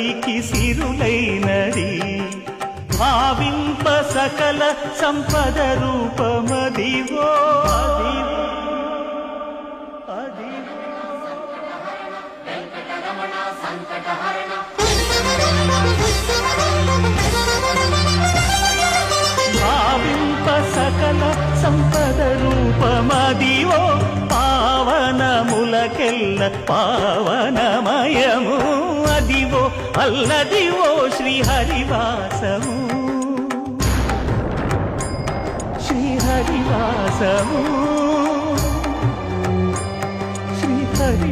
పైకి సిరులైనది భావింప సకల సంపద రూపమదివో భావింప సకల సంపద రూపమదివో పావనములకెల్ల పావనమయము అదివో అల్లదివో శ్రీహరివాసము శ్రీహరివాసము శ్రీహరి